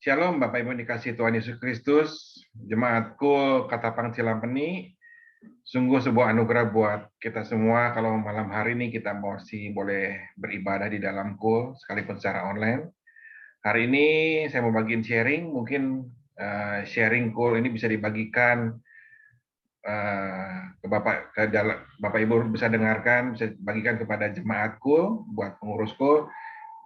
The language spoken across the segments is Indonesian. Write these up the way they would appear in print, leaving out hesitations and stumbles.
Shalom Bapak Ibu dikasih Tuhan Yesus Kristus, jemaatku Katapang Cilampeni, sungguh sebuah anugerah buat kita semua kalau malam hari ini kita masih boleh beribadah di dalam kul, sekalipun secara online. Hari ini saya mau bagiin sharing, mungkin sharing kul ini bisa dibagikan ke Bapak Ibu bisa dengarkan, bisa bagikan kepada jemaat kul, buat pengurus kul,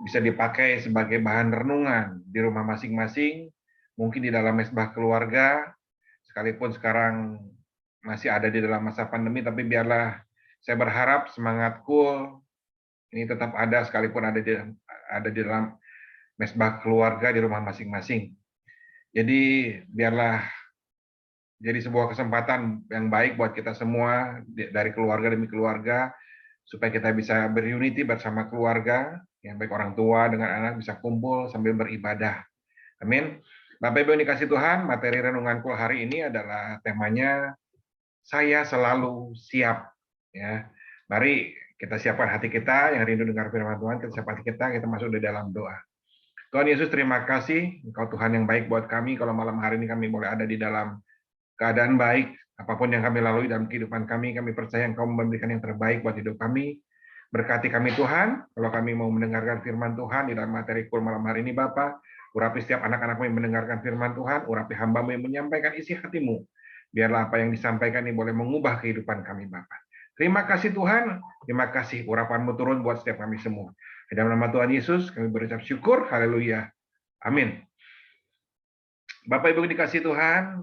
bisa dipakai sebagai bahan renungan di rumah masing-masing, mungkin di dalam mesbah keluarga, sekalipun sekarang masih ada di dalam masa pandemi, tapi biarlah saya berharap semangatku ini tetap ada sekalipun ada di dalam mesbah keluarga di rumah masing-masing. Jadi biarlah jadi sebuah kesempatan yang baik buat kita semua dari keluarga demi keluarga, supaya kita bisa berunity bersama keluarga, yang baik orang tua dengan anak bisa kumpul sambil beribadah. Amin. Bapak Ibu yang dikasih Tuhan, materi renunganku hari ini adalah temanya saya selalu siap. Ya, mari kita siapkan hati kita yang rindu dengar firman Tuhan. Kita siapkan hati kita masuk di dalam doa. Tuhan Yesus, terima kasih. Engkau Tuhan yang baik buat kami. Kalau malam hari ini kami boleh ada di dalam keadaan baik, apapun yang kami lalui dalam kehidupan kami percaya Engkau memberikan yang terbaik buat hidup kami. Berkati kami Tuhan, kalau kami mau mendengarkan firman Tuhan di dalam materi kul malam hari ini Bapa, urapi setiap anak-anakmu yang mendengarkan firman Tuhan, urapi hambamu yang menyampaikan isi hatimu. Biarlah apa yang disampaikan ini boleh mengubah kehidupan kami Bapa. Terima kasih Tuhan, terima kasih urapanmu turun buat setiap kami semua. Di dalam nama Tuhan Yesus, kami berucap syukur, haleluya, amin. Bapak Ibu dikasih Tuhan,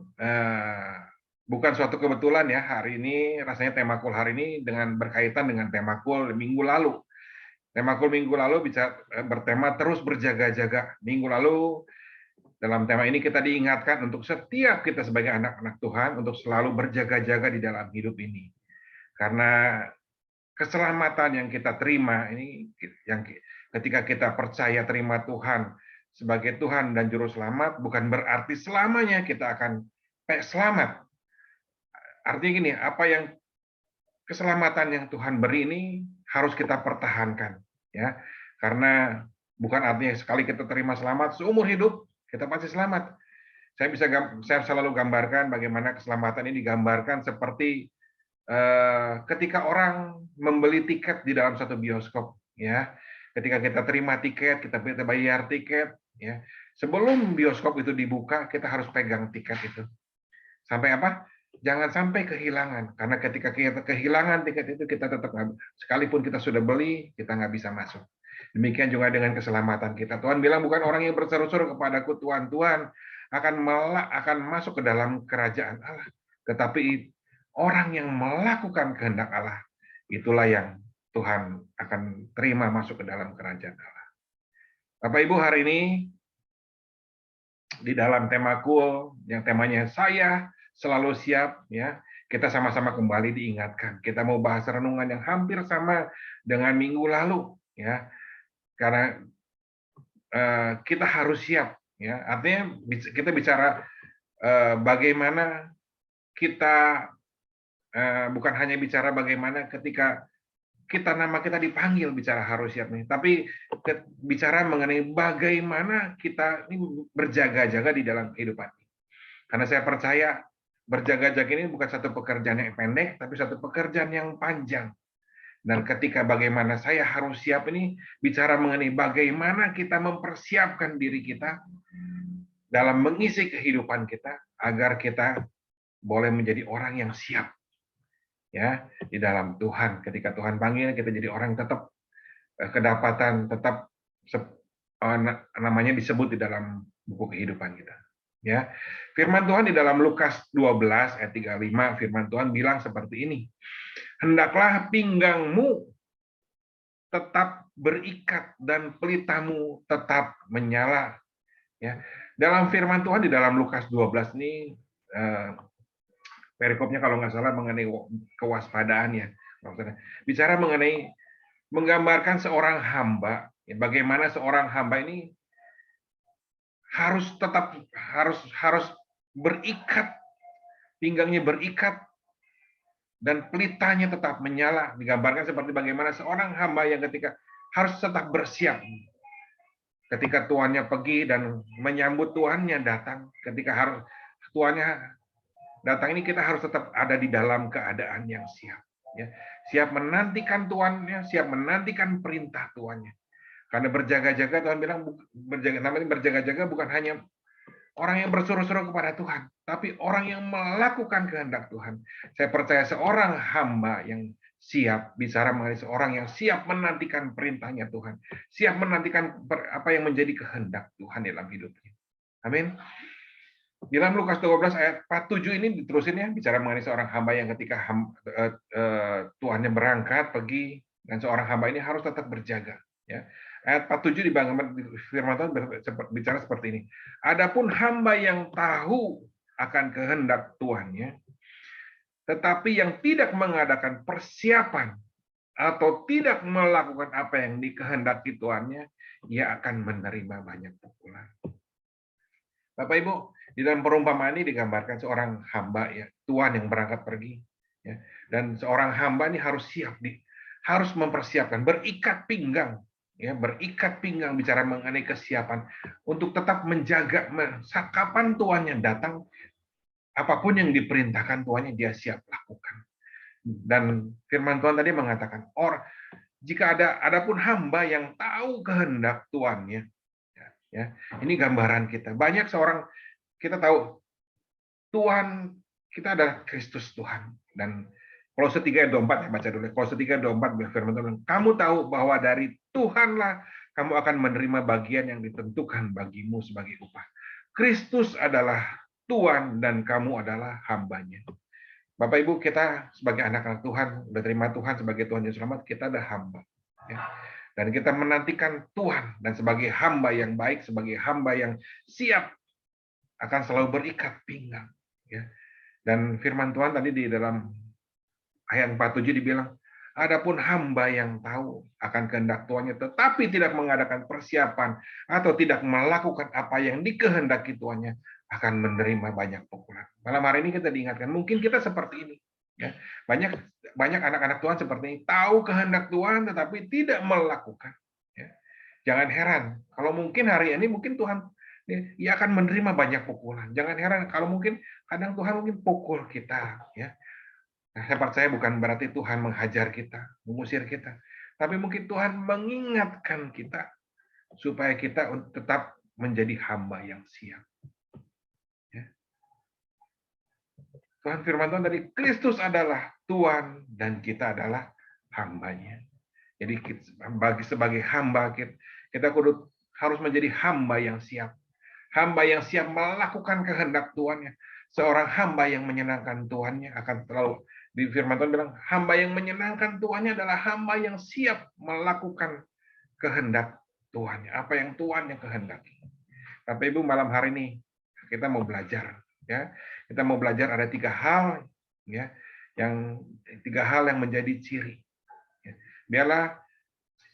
bukan suatu kebetulan ya, hari ini rasanya tema kul hari ini berkaitan dengan tema kul minggu lalu. Tema kul minggu lalu bisa bertema terus berjaga-jaga. Minggu lalu dalam tema ini kita diingatkan untuk setiap kita sebagai anak-anak Tuhan untuk selalu berjaga-jaga di dalam hidup ini. Karena keselamatan yang kita terima ini, yang ketika kita percaya terima Tuhan sebagai Tuhan dan Juru Selamat, bukan berarti selamanya kita akan selamat. Artinya gini, apa yang keselamatan yang Tuhan beri ini harus kita pertahankan, ya. Karena bukan artinya sekali kita terima selamat seumur hidup kita pasti selamat. Saya selalu gambarkan bagaimana keselamatan ini digambarkan seperti ketika orang membeli tiket di dalam satu bioskop, ya. Ketika kita terima tiket, kita bayar tiket, ya. Sebelum bioskop itu dibuka, kita harus pegang tiket itu. Sampai apa? Jangan sampai kehilangan, karena ketika kita kehilangan tiket itu kita tetap sekalipun kita sudah beli, kita nggak bisa masuk. Demikian juga dengan keselamatan kita. Tuhan bilang bukan orang yang berseru-seru kepadaku Tuhan, Tuhan akan masuk ke dalam kerajaan Allah, tetapi orang yang melakukan kehendak Allah, itulah yang Tuhan akan terima masuk ke dalam kerajaan Allah. Bapak Ibu, hari ini di dalam temaku yang temanya saya selalu siap, ya. Kita sama-sama kembali diingatkan. Kita mau bahas renungan yang hampir sama dengan minggu lalu, ya. Karena kita harus siap, ya. Artinya kita bicara bagaimana kita bukan hanya bicara bagaimana ketika nama kita dipanggil bicara harus siap nih, tapi bicara mengenai bagaimana kita ini berjaga-jaga di dalam kehidupan. Karena saya percaya berjaga-jaga ini bukan satu pekerjaan yang pendek, tapi satu pekerjaan yang panjang. Dan ketika bagaimana saya harus siap ini bicara mengenai bagaimana kita mempersiapkan diri kita dalam mengisi kehidupan kita agar kita boleh menjadi orang yang siap, ya, di dalam Tuhan. Ketika Tuhan panggil kita jadi orang tetap kedapatan tetap namanya disebut di dalam buku kehidupan kita, ya. Firman Tuhan di dalam Lukas 12 ayat 35, firman Tuhan bilang seperti ini, hendaklah pinggangmu tetap berikat dan pelitamu tetap menyala, ya. Dalam firman Tuhan di dalam Lukas 12 ini perikopnya kalau nggak salah mengenai kewaspadaan, ya. Bicara mengenai menggambarkan seorang hamba, ya, bagaimana seorang hamba ini harus berikat, pinggangnya berikat dan pelitanya tetap menyala. Digambarkan seperti bagaimana seorang hamba yang ketika harus tetap bersiap. ketika tuannya pergi dan menyambut tuannya datang, ketika harus tuannya datang ini kita harus tetap ada di dalam keadaan yang siap. Ya. Siap menantikan tuannya, siap menantikan perintah tuannya. Karena berjaga-jaga, Tuhan bilang namanya berjaga-jaga bukan hanya orang yang bersuruh-suruh kepada Tuhan, tapi orang yang melakukan kehendak Tuhan. Saya percaya seorang hamba yang siap, bicara mengenai seorang yang siap menantikan perintahnya Tuhan, siap menantikan apa yang menjadi kehendak Tuhan dalam hidupnya. Amin. Di dalam Lukas 12 ayat 47 ini diterusin ya, bicara mengenai seorang hamba yang ketika tuannya berangkat pergi, dan seorang hamba ini harus tetap berjaga. Ya. Ayat 47 di firman Tuhan bicara seperti ini. Adapun hamba yang tahu akan kehendak tuannya, tetapi yang tidak mengadakan persiapan atau tidak melakukan apa yang dikehendaki tuannya, ia akan menerima banyak pukulan. Bapak Ibu, di dalam perumpamaan ini digambarkan seorang hamba ya, tuan yang berangkat pergi ya. Dan seorang hamba ini harus siap harus mempersiapkan, berikat pinggang ya, berikat pinggang bicara mengenai kesiapan untuk tetap menjaga kapan tuannya datang, apapun yang diperintahkan tuannya dia siap lakukan. Dan firman Tuhan tadi mengatakan, jika adapun hamba yang tahu kehendak tuannya, ya, ini gambaran kita. Banyak kita tahu Tuhan kita adalah Kristus Tuhan, dan Kolose 3 ayat 24 ya, baca dulu. Kolose 3 ayat 24 firman Tuhan, kamu tahu bahwa dari Tuhanlah kamu akan menerima bagian yang ditentukan bagimu sebagai upah. Kristus adalah Tuhan dan kamu adalah hambanya. Bapak Ibu, kita sebagai anak-anak Tuhan, udah terima Tuhan sebagai Tuhan yang selamat, kita ada hamba. Ya. Dan kita menantikan Tuhan, dan sebagai hamba yang baik, sebagai hamba yang siap, akan selalu berikat pinggang. Ya. Dan firman Tuhan tadi di dalam ayat 47 dibilang, adapun hamba yang tahu akan kehendak tuannya, tetapi tidak mengadakan persiapan atau tidak melakukan apa yang dikehendaki tuannya, akan menerima banyak pukulan. Malam hari ini kita diingatkan, mungkin kita seperti ini. Ya. Banyak anak-anak Tuhan seperti ini, tahu kehendak Tuhan tetapi tidak melakukan. Ya. Jangan heran, kalau mungkin hari ini mungkin Tuhan ia akan menerima banyak pukulan. Jangan heran kalau mungkin kadang Tuhan mungkin pukul kita. Ya. Nah, saya percaya bukan berarti Tuhan menghajar kita, mengusir kita, tapi mungkin Tuhan mengingatkan kita supaya kita tetap menjadi hamba yang siap. Ya. Tuhan firman Tuhan dari Kristus adalah Tuhan dan kita adalah hambanya. Jadi sebagai hamba kita harus menjadi hamba yang siap. Hamba yang siap melakukan kehendak Tuhannya. Seorang hamba yang menyenangkan Tuhannya akan selalu, di firman Tuhan bilang, hamba yang menyenangkan Tuhannya adalah hamba yang siap melakukan kehendak Tuhannya. Apa yang Tuhan yang kehendaki. Bapak Ibu, malam hari ini kita mau belajar. Ya, kita mau belajar ada 3 hal, ya, tiga hal yang menjadi ciri. Ya.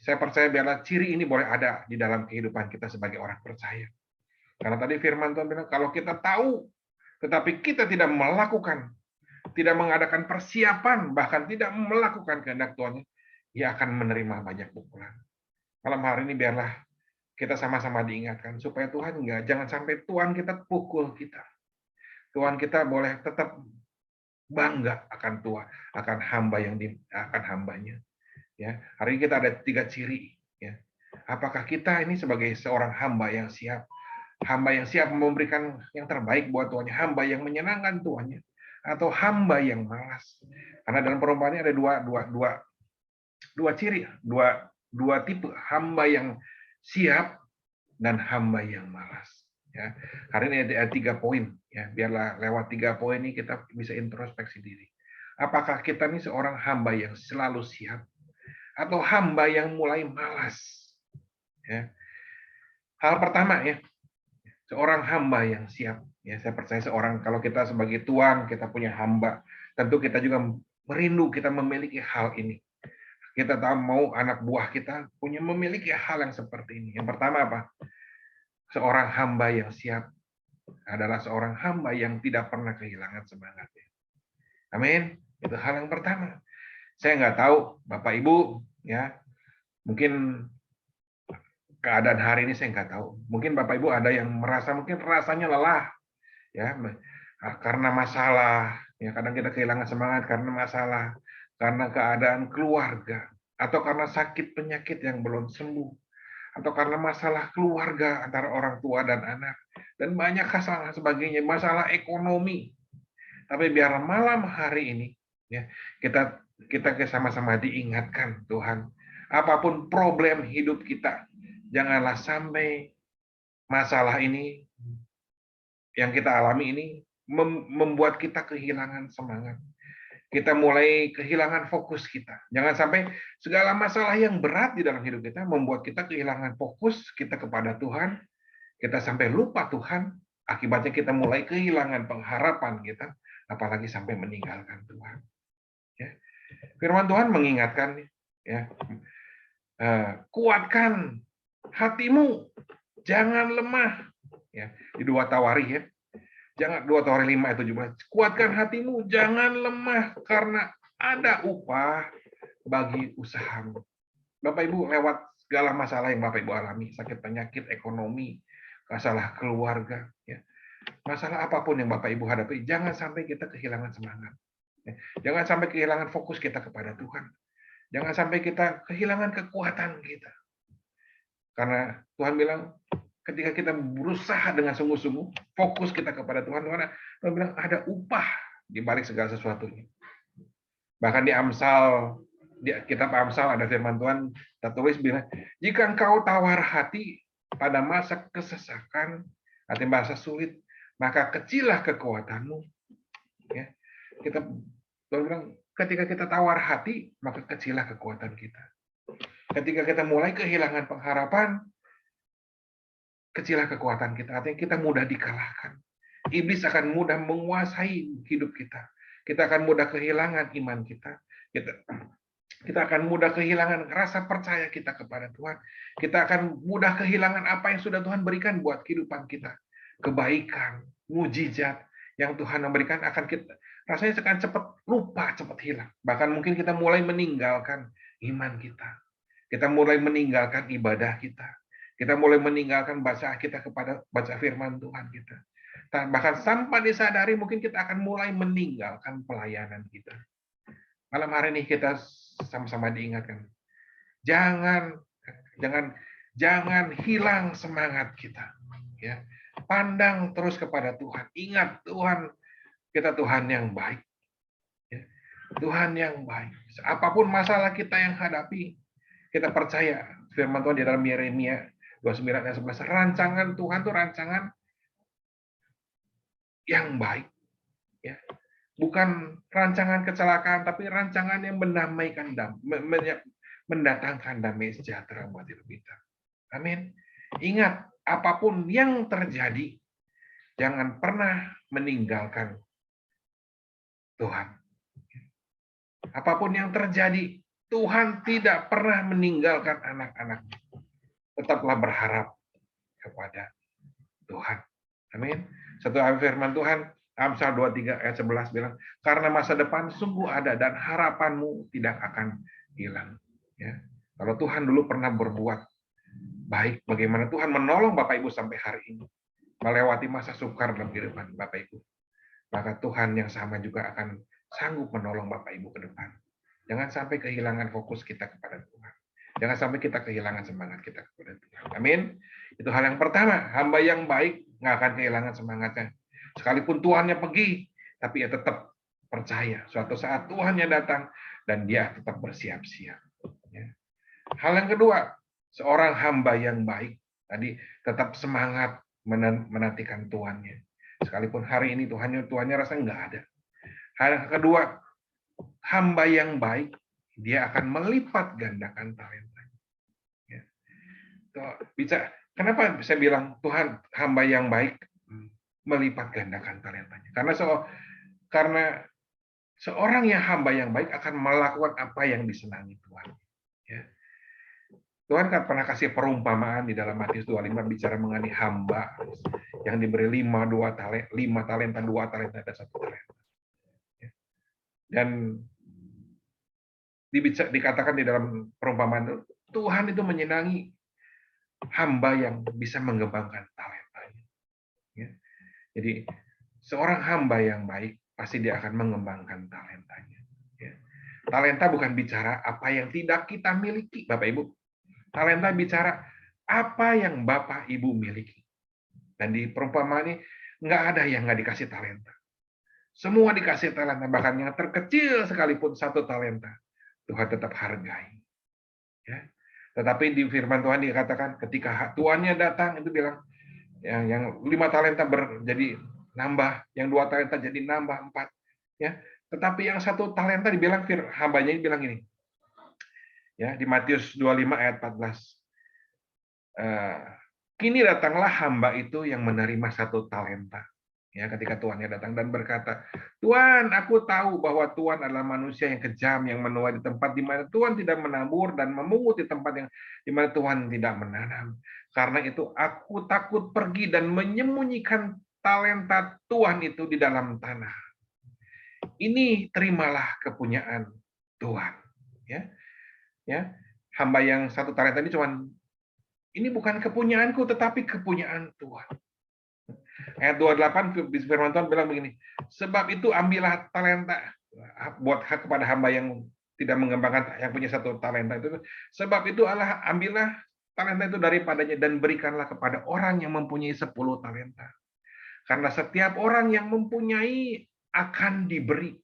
Saya percaya biarlah ciri ini boleh ada di dalam kehidupan kita sebagai orang percaya. Karena tadi firman Tuhan bilang, kalau kita tahu, tetapi kita tidak melakukan, tidak mengadakan persiapan, bahkan tidak melakukan kehendak Tuhan, ia akan menerima banyak pukulan. Malam hari ini biarlah kita sama-sama diingatkan, supaya Tuhan jangan sampai Tuhan kita pukul kita. Tuhan kita boleh tetap bangga akan Tuhan, akan hamba akan hambanya. Ya, hari ini kita ada 3 ciri. Ya. Apakah kita ini sebagai seorang hamba yang siap? Hamba yang siap memberikan yang terbaik buat tuannya, hamba yang menyenangkan tuannya, atau hamba yang malas. Karena dalam perumpamaan ini ada dua ciri, dua tipe, hamba yang siap dan hamba yang malas. Ya, hari ini ada 3 poin. Ya, biarlah lewat 3 poin ini kita bisa introspeksi diri. Apakah kita ini seorang hamba yang selalu siap, atau hamba yang mulai malas? Ya. Hal pertama ya. Seorang hamba yang siap. Ya, saya percaya kalau kita sebagai tuan, kita punya hamba, tentu kita juga merindu kita memiliki hal ini. Kita tahu mau anak buah kita memiliki hal yang seperti ini. Yang pertama apa? Seorang hamba yang siap adalah seorang hamba yang tidak pernah kehilangan semangatnya. Amin. Itu hal yang pertama. Saya nggak tahu Bapak Ibu, ya, mungkin keadaan hari ini saya nggak tahu. Mungkin Bapak Ibu ada yang merasa mungkin rasanya lelah, ya, karena masalah. Ya, kadang kita kehilangan semangat karena masalah, karena keadaan keluarga, atau karena sakit penyakit yang belum sembuh, atau karena masalah keluarga antara orang tua dan anak, dan banyak masalah sebagainya, masalah ekonomi. Tapi biar malam hari ini, ya, kita kita sama-sama diingatkan Tuhan, apapun problem hidup kita, janganlah sampai masalah ini yang kita alami ini membuat kita kehilangan semangat. Kita mulai kehilangan fokus kita. Jangan sampai segala masalah yang berat di dalam hidup kita membuat kita kehilangan fokus kita kepada Tuhan. Kita sampai lupa Tuhan. Akibatnya kita mulai kehilangan pengharapan kita, apalagi sampai meninggalkan Tuhan. Ya. Firman Tuhan mengingatkan, ya, kuatkan hatimu, jangan lemah. Ya, di 2 Tawarikh, ya. Jangan 2 Tawarikh 5 ayat 17. Kuatkan hatimu, jangan lemah karena ada upah bagi usahamu. Bapak Ibu lewat segala masalah yang Bapak Ibu alami, sakit penyakit, ekonomi, masalah keluarga, ya. Masalah apapun yang Bapak Ibu hadapi, jangan sampai kita kehilangan semangat. Ya. Jangan sampai kehilangan fokus kita kepada Tuhan. Jangan sampai kita kehilangan kekuatan kita. Karena Tuhan bilang, ketika kita berusaha dengan sungguh-sungguh, fokus kita kepada Tuhan, Tuhan bilang ada upah di balik segala sesuatunya. Bahkan di Amsal, di kitab Amsal ada firman Tuhan tertulis bilang, jika engkau tawar hati pada masa kesesakan, hati masa sulit, maka kecillah kekuatanmu. Ya, Tuhan bilang, ketika kita tawar hati, maka kecillah kekuatan kita. Ketika kita mulai kehilangan pengharapan, kecillah kekuatan kita. Artinya kita mudah dikalahkan. Iblis akan mudah menguasai hidup kita. Kita akan mudah kehilangan iman kita. Kita akan mudah kehilangan rasa percaya kita kepada Tuhan. Kita akan mudah kehilangan apa yang sudah Tuhan berikan buat kehidupan kita. Kebaikan, mujizat yang Tuhan memberikan akan kita rasanya akan cepat lupa, cepat hilang. Bahkan mungkin kita mulai meninggalkan iman kita. Kita mulai meninggalkan ibadah kita. Kita mulai meninggalkan baca kita kepada baca firman Tuhan kita. Bahkan tanpa disadari mungkin kita akan mulai meninggalkan pelayanan kita. Malam hari ini kita sama-sama diingatkan. Jangan hilang semangat kita. Ya. Pandang terus kepada Tuhan. Ingat Tuhan, kita Tuhan yang baik. Ya. Tuhan yang baik. Apapun masalah kita yang hadapi, kita percaya firman Tuhan di dalam Yeremia 29 ayat 11, rancangan Tuhan itu rancangan yang baik, ya. Bukan rancangan kecelakaan, tapi rancangan yang mendamaikan, mendatangkan damai sejahtera buat hidup kita. Amin. Ingat, apapun yang terjadi, jangan pernah meninggalkan Tuhan. Apapun yang terjadi, Tuhan tidak pernah meninggalkan anak-anaknya. Tetaplah berharap kepada Tuhan. Amin. Satu firman Tuhan, Amsal 23 ayat 11 bilang, karena masa depan sungguh ada dan harapanmu tidak akan hilang. Ya. Kalau Tuhan dulu pernah berbuat baik, bagaimana Tuhan menolong Bapak Ibu sampai hari ini, melewati masa sukar dalam kehidupan Bapak Ibu, maka Tuhan yang sama juga akan sanggup menolong Bapak Ibu ke depan. Jangan sampai kehilangan fokus kita kepada Tuhan. Jangan sampai kita kehilangan semangat kita kepada Tuhan. Amin. Itu hal yang pertama. Hamba yang baik nggak akan kehilangan semangatnya. Sekalipun Tuhannya pergi, tapi ia tetap percaya. Suatu saat Tuhannya datang, dan dia tetap bersiap-siap. Hal yang kedua, seorang hamba yang baik, tadi tetap semangat menantikan Tuhannya. Sekalipun hari ini Tuhannya rasa nggak ada. Hal yang kedua, hamba yang baik, dia akan melipat gandakan talentanya. Ya. Kenapa saya bilang Tuhan hamba yang baik melipat gandakan talentanya? Karena seorang yang hamba yang baik akan melakukan apa yang disenangi Tuhan. Ya. Tuhan kan pernah kasih perumpamaan di dalam Matius 25 bicara mengenai hamba yang diberi 5 talenta, 2 talenta, dan 1 talenta. Ya. Dan dikatakan di dalam perumpamaan itu, Tuhan itu menyenangi hamba yang bisa mengembangkan talentanya. Ya. Jadi seorang hamba yang baik pasti dia akan mengembangkan talentanya. Ya. Talenta bukan bicara apa yang tidak kita miliki, Bapak Ibu. Talenta bicara apa yang Bapak Ibu miliki. Dan di perumpamaan ini nggak ada yang nggak dikasih talenta. Semua dikasih talenta, bahkan yang terkecil sekalipun satu talenta, Tuhan tetap hargai. Ya. Tetapi di firman Tuhan dikatakan ketika tuannya datang itu bilang yang 5 talenta jadi nambah, yang 2 talenta jadi nambah 4. Ya. Tetapi yang 1 talenta dibilang hambanya bilang ini. Ya, di Matius 25 ayat 14. Kini datanglah hamba itu yang menerima 1 talenta. Ya, ketika tuannya datang dan berkata, Tuan, aku tahu bahwa Tuan adalah manusia yang kejam, yang menuai di tempat di mana Tuan tidak menabur dan memungut di tempat yang di mana Tuhan tidak menanam. Karena itu aku takut pergi dan menyembunyikan talenta Tuhan itu di dalam tanah. Ini terimalah kepunyaan Tuhan. Ya, ya, hamba yang 1 talenta ini cuman ini bukan kepunyaanku tetapi kepunyaan Tuhan. Ayat 28 firman Tuhan bilang begini, sebab itu ambillah talenta buat hak kepada hamba yang tidak mengembangkan, yang punya 1 talenta itu. Sebab itu Allah ambillah talenta itu daripadanya dan berikanlah kepada orang yang mempunyai 10 talenta. Karena setiap orang yang mempunyai akan diberi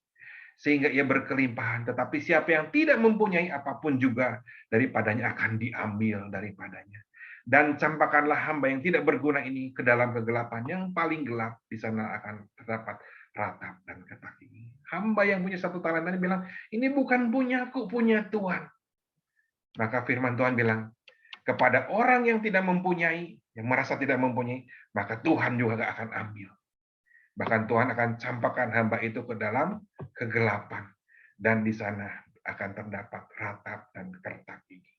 sehingga ia berkelimpahan. Tetapi siapa yang tidak mempunyai apapun juga daripadanya akan diambil daripadanya. Dan campakkanlah hamba yang tidak berguna ini ke dalam kegelapan yang paling gelap, di sana akan terdapat ratap dan ketak gigi. Hamba yang punya 1 talenta ini bilang, ini bukan punyaku, punya Tuhan. Maka firman Tuhan bilang, kepada orang yang tidak mempunyai, yang merasa tidak mempunyai, maka Tuhan juga gak akan ambil. Bahkan Tuhan akan campakkan hamba itu ke dalam kegelapan. Dan di sana akan terdapat ratap dan kertak gigi.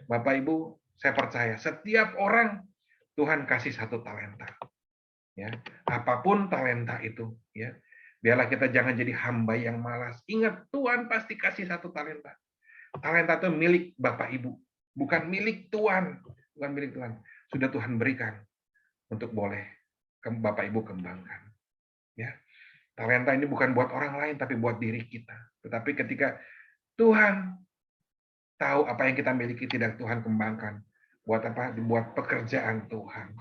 Bapak Ibu, saya percaya setiap orang Tuhan kasih 1 talenta. Ya, apapun talenta itu, ya. Biarlah kita jangan jadi hamba yang malas. Ingat, Tuhan pasti kasih 1 talenta. Talenta itu milik Bapak Ibu, bukan milik Tuhan, bukan milik Tuhan. Sudah Tuhan berikan untuk boleh Bapak Ibu kembangkan. Ya. Talenta ini bukan buat orang lain, tapi buat diri kita. Tetapi ketika Tuhan tahu apa yang kita miliki tidak Tuhan kembangkan, buat apa? Buat pekerjaan Tuhan.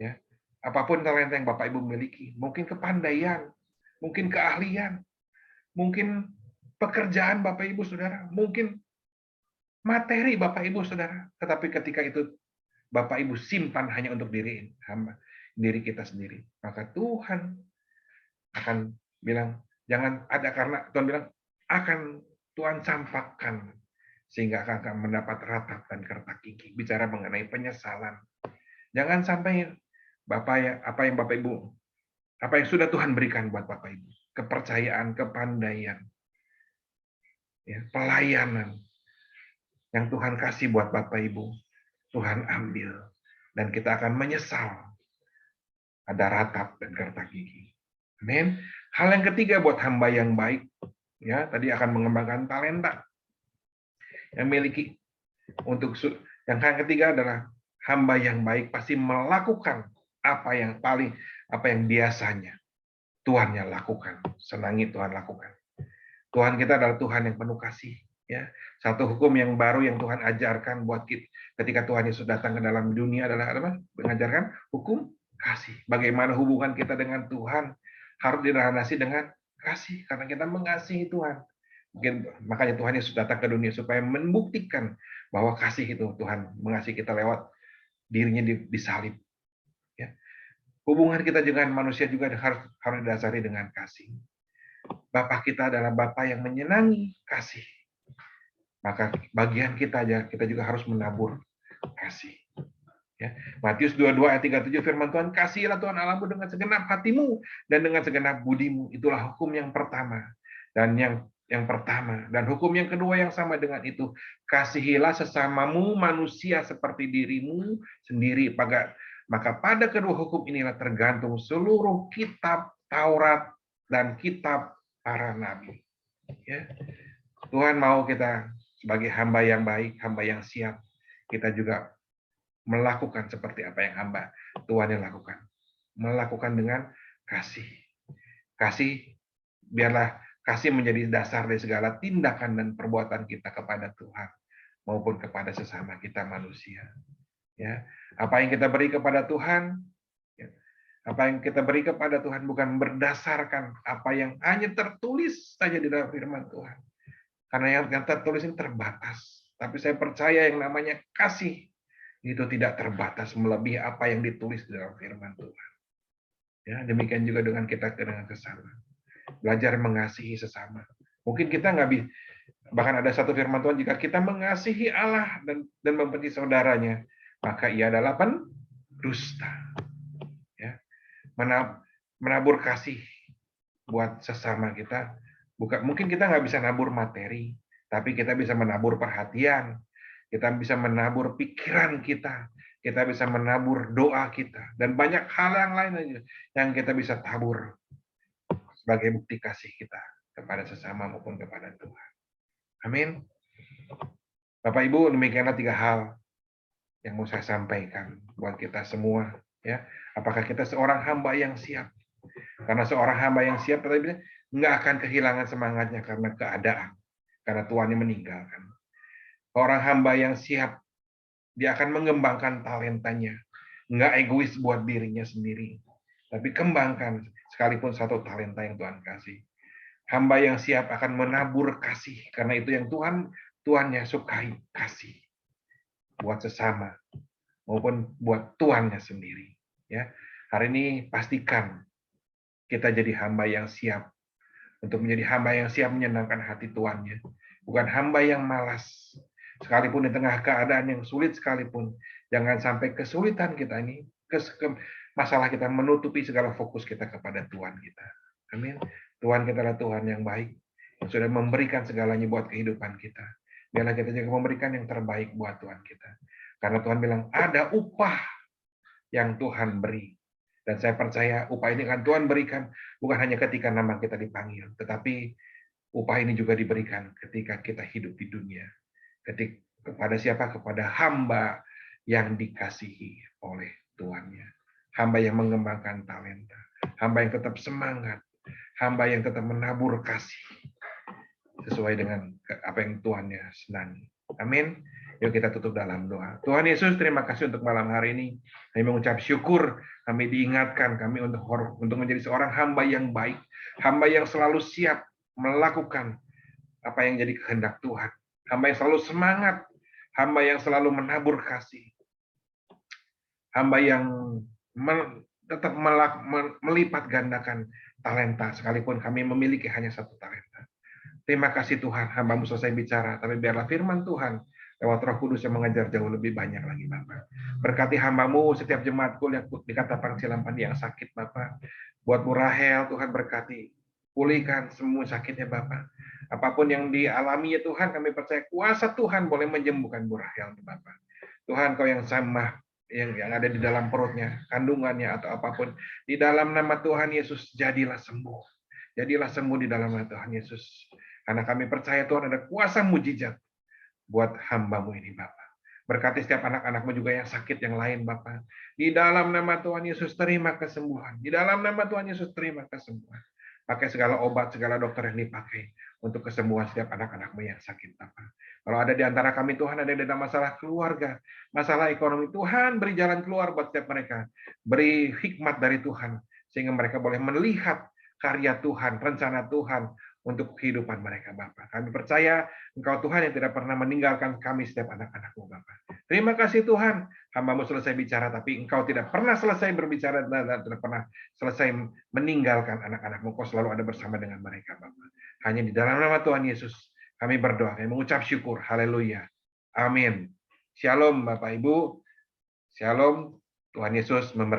Ya, apapun talenta yang Bapak Ibu miliki, mungkin kepandaian, mungkin keahlian, mungkin pekerjaan Bapak Ibu Saudara, mungkin materi Bapak Ibu Saudara. Tetapi ketika itu Bapak Ibu simpan hanya untuk diri kita sendiri, maka Tuhan akan bilang, jangan ada, karena Tuhan bilang, akan Tuhan campakkan, sehingga akan mendapat ratap dan kertak gigi. Bicara mengenai penyesalan. Jangan sampai apa yang Bapak Ibu, apa yang sudah Tuhan berikan buat Bapak Ibu, kepercayaan, kepandaian, ya, pelayanan, yang Tuhan kasih buat Bapak Ibu, Tuhan ambil. Dan kita akan menyesal ada ratap dan kertak gigi. Amin. Hal yang ketiga buat hamba yang baik, ya, tadi akan mengembangkan talenta yang miliki. Yang ketiga adalah hamba yang baik pasti melakukan apa yang biasanya Tuhannya lakukan, senangi Tuhan lakukan. Tuhan kita adalah Tuhan yang penuh kasih. Ya, 1 hukum yang baru yang Tuhan ajarkan buat kita ketika Tuhan Yesus datang ke dalam dunia adalah apa? Mengajarkan hukum kasih. Bagaimana hubungan kita dengan Tuhan harus dilandasi dengan kasih, karena kita mengasihi Tuhan. Mungkin makanya Tuhan Yesus datang ke dunia supaya membuktikan bahwa kasih itu, Tuhan mengasihi kita lewat dirinya disalib. Ya. Hubungan kita dengan manusia juga harus didasari dengan kasih. Bapa kita adalah Bapa yang menyenangi kasih. Maka bagian kita juga harus menabur kasih. Ya. Matius 22 ayat 37 firman Tuhan, kasihilah Tuhan Allahmu dengan segenap hatimu dan dengan segenap budimu. Itulah hukum yang pertama. Dan yang pertama, dan hukum yang kedua yang sama dengan itu, kasihilah sesamamu manusia seperti dirimu sendiri. Maka pada kedua hukum inilah tergantung seluruh kitab Taurat dan kitab para nabi. Ya. Tuhan mau kita sebagai hamba yang baik, hamba yang siap, kita juga melakukan seperti apa yang hamba Tuhan yang lakukan. Melakukan dengan kasih. Kasih, biarlah kasih menjadi dasar dari segala tindakan dan perbuatan kita kepada Tuhan maupun kepada sesama kita manusia. Ya, apa yang kita beri kepada Tuhan, ya, apa yang kita beri kepada Tuhan bukan berdasarkan apa yang hanya tertulis saja di dalam firman Tuhan. Karena yang tertulis ini terbatas. Tapi saya percaya yang namanya kasih itu tidak terbatas melebihi apa yang ditulis di dalam firman Tuhan. Ya, demikian juga dengan kita dengan sesama. Belajar mengasihi sesama. Mungkin kita nggak bisa, bahkan ada satu firman Tuhan, jika kita mengasihi Allah dan membenci saudaranya, maka ia adalah pendusta. Ya, menabur kasih buat sesama kita. Bukan, mungkin kita nggak bisa nabur materi, tapi kita bisa menabur perhatian, kita bisa menabur pikiran kita bisa menabur doa kita, dan banyak hal yang lain aja yang kita bisa tabur sebagai bukti kasih kita kepada sesama maupun kepada Tuhan. Amin. Bapak Ibu, demikianlah 3 hal yang mau saya sampaikan buat kita semua. Ya, apakah kita seorang hamba yang siap? Karena seorang hamba yang siap nggak akan kehilangan semangatnya karena keadaan, karena tuannya meninggalkan. Orang hamba yang siap, dia akan mengembangkan talentanya, nggak egois buat dirinya sendiri, tapi kembangkan sekalipun satu talenta yang Tuhan kasih. Hamba yang siap akan menabur kasih, karena itu yang Tuannya sukai, kasih buat sesama maupun buat Tuannya sendiri. Ya, hari ini pastikan kita jadi hamba yang siap untuk menjadi hamba yang siap menyenangkan hati Tuannya, bukan hamba yang malas. Sekalipun di tengah keadaan yang sulit sekalipun, jangan sampai kesulitan kita ini, masalah kita menutupi segala fokus kita kepada Tuhan kita. Amin. Tuhan kita adalah Tuhan yang baik, yang sudah memberikan segalanya buat kehidupan kita. Biarlah kita juga memberikan yang terbaik buat Tuhan kita. Karena Tuhan bilang, ada upah yang Tuhan beri. Dan saya percaya upah ini akan Tuhan berikan, bukan hanya ketika nama kita dipanggil, tetapi upah ini juga diberikan ketika kita hidup di dunia. Kepada siapa? Kepada hamba yang dikasihi oleh tuannya. Hamba yang mengembangkan talenta. Hamba yang tetap semangat. Hamba yang tetap menabur kasih. Sesuai dengan apa yang tuannya senangi. Amin. Yuk kita tutup dalam doa. Tuhan Yesus, terima kasih untuk malam hari ini. Kami mengucap syukur, kami diingatkan, kami untuk menjadi seorang hamba yang baik. Hamba yang selalu siap melakukan apa yang jadi kehendak Tuhan. Hamba yang selalu semangat, hamba yang selalu menabur kasih, hamba yang tetap melipat gandakan talenta, sekalipun kami memiliki hanya satu talenta. Terima kasih Tuhan, hamba-Mu selesai bicara, tapi biarlah firman Tuhan lewat Roh Kudus yang mengajar jauh lebih banyak lagi, Bapak. Berkati hamba-Mu, setiap jemaatku yang dikata Pangsilan Pandi yang sakit, Bapak. Buat Bu Rahel, Tuhan berkati. Pulihkan semua sakitnya, Bapak. Apapun yang dialami ya Tuhan, kami percaya kuasa Tuhan boleh menyembuhkan Bu Rahel, Bapak. Tuhan, Kau yang sama, yang ada di dalam perutnya, kandungannya atau apapun, di dalam nama Tuhan Yesus jadilah sembuh. Jadilah sembuh di dalam nama Tuhan Yesus. Karena kami percaya Tuhan ada kuasa mujizat buat hamba-Mu ini, Bapak. Berkati setiap anak-anak-Mu juga yang sakit yang lain, Bapak. Di dalam nama Tuhan Yesus terima kesembuhan. Di dalam nama Tuhan Yesus terima kesembuhan. Pakai segala obat, segala dokter yang dipakai untuk kesembuhan setiap anak-anak-Mu yang sakit, Bapak. Kalau ada di antara kami, Tuhan, ada dalam masalah keluarga, masalah ekonomi, Tuhan beri jalan keluar buat setiap mereka. Beri hikmat dari Tuhan, sehingga mereka boleh melihat karya Tuhan, rencana Tuhan untuk kehidupan mereka, Bapak. Kami percaya Engkau Tuhan yang tidak pernah meninggalkan kami setiap anak-anak-Mu, Bapak. Terima kasih Tuhan, hamba-Mu selesai bicara, tapi Engkau tidak pernah selesai berbicara dan tidak pernah selesai meninggalkan anak-anak-Mu. Kau selalu ada bersama dengan mereka, Bapak. Hanya di dalam nama Tuhan Yesus, kami berdoa, kami mengucap syukur. Haleluya. Amin. Shalom, Bapak Ibu. Shalom. Tuhan Yesus memberkati.